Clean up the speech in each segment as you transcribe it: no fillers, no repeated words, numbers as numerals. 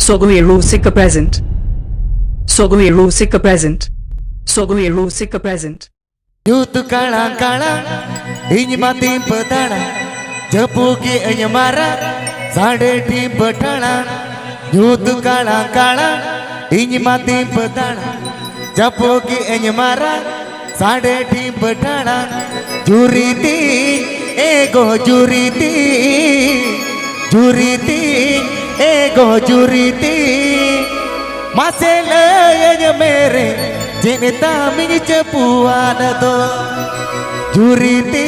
Sogoero Sika present. Sogoero Sika present. Sogoero Sika present. Yutu kalang kalang, ini mati petana, jepuki enyamara, sade di petana. Yutu kalang kalang, ini mati petana, jepuki enyamara, sade di petana. Juriti, ego juriti, juriti, ego juriti. Masela ya mere. Cinta mini cepuan to juriti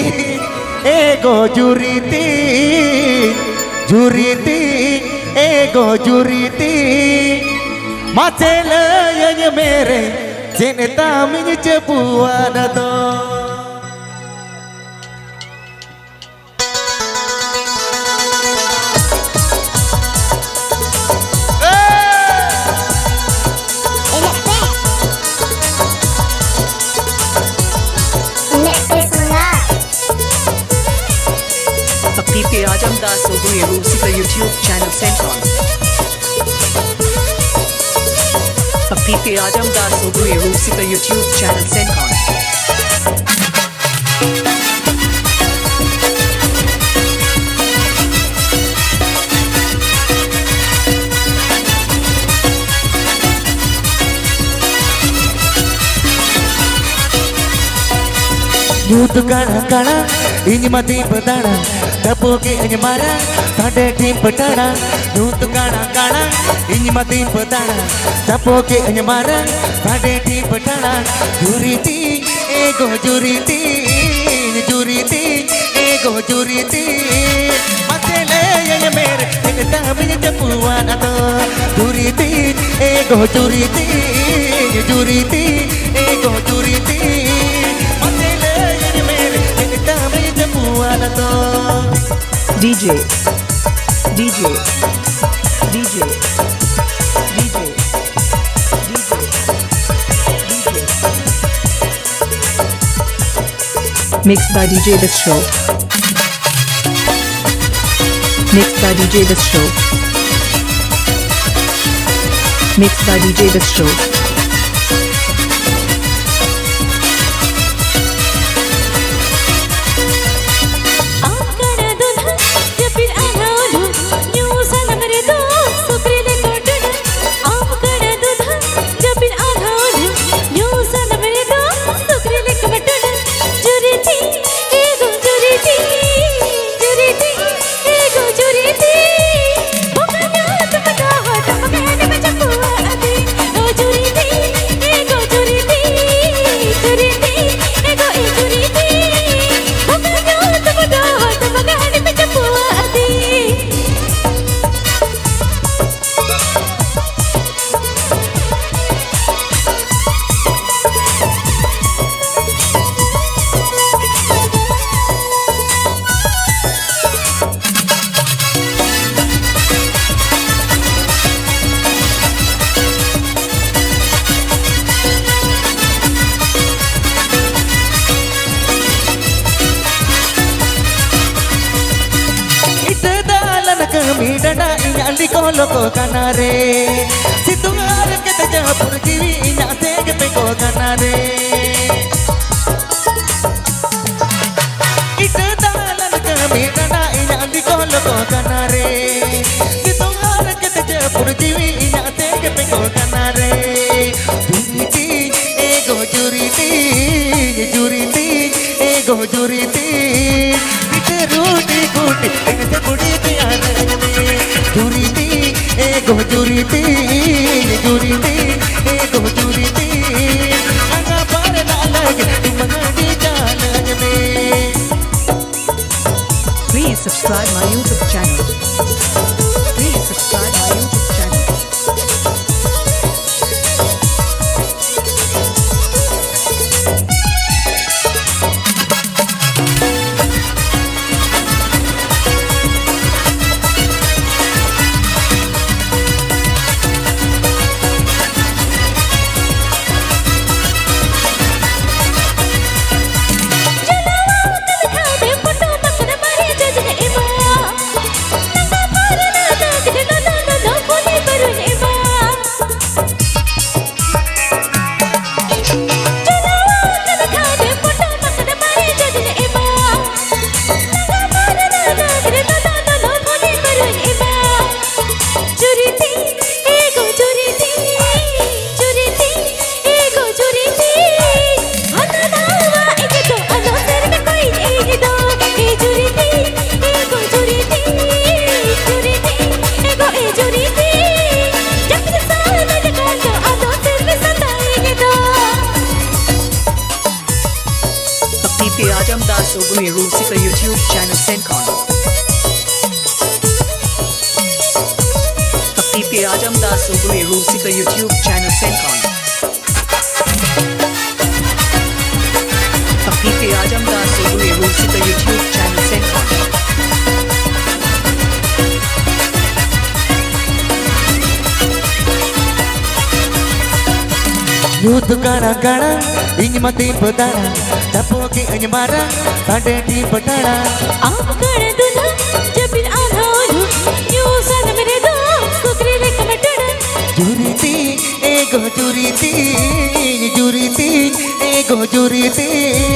ego juriti juriti ego juriti macela ya mere cinta mini cepuan to PK Ajamdas Sogoero Sika YouTube channel sent on. PK Ajamdas Sogoero Sika YouTube channel sent on. Yutu kalang kalang, ini mati petana, jepuki enyamara, sade di petana. Yutu kalang kalang, ini mati petana, jepuki enyamara, sade di petana. Juriti, ego juriti, juriti, ego juriti. Masele yang mere, cinta punya cepuan atau juriti, ego juriti, juriti, ego juriti. DJ DJ DJ DJ Mixed by DJ This Show. Mixed by DJ This Show. Mixed by DJ This Show. Midana inya di koloko kanare situngar kita japur kiwi inya tege peko kanare ite dalan ke midana inya di koloko kanare situngar kita japur kiwi inya tege peko kanare juriti ego juriti juriti ego juriti ite ruti kuti ite kuti ana juriti ego juriti juriti ego juriti anga par na lage tumangadi jalan mein. Please subscribe my YouTube channel. Please subscribe my YouTube channel. Sogwe Rusika YouTube channel Sencon. Happy Ajamdas Sogwe Rusika YouTube channel Sencon. Happy Ajamdas Sogwe Rusika YouTube channel Sencon. Youth gara gara, ini mati pedara, dapo ke anyamara, tade di pedara. आप कर दूल्हा जब इन आधा हो यूं सन मेरे दो कुकरी ले कमटड़ा Juriti, ego juriti, juriti, ego juriti.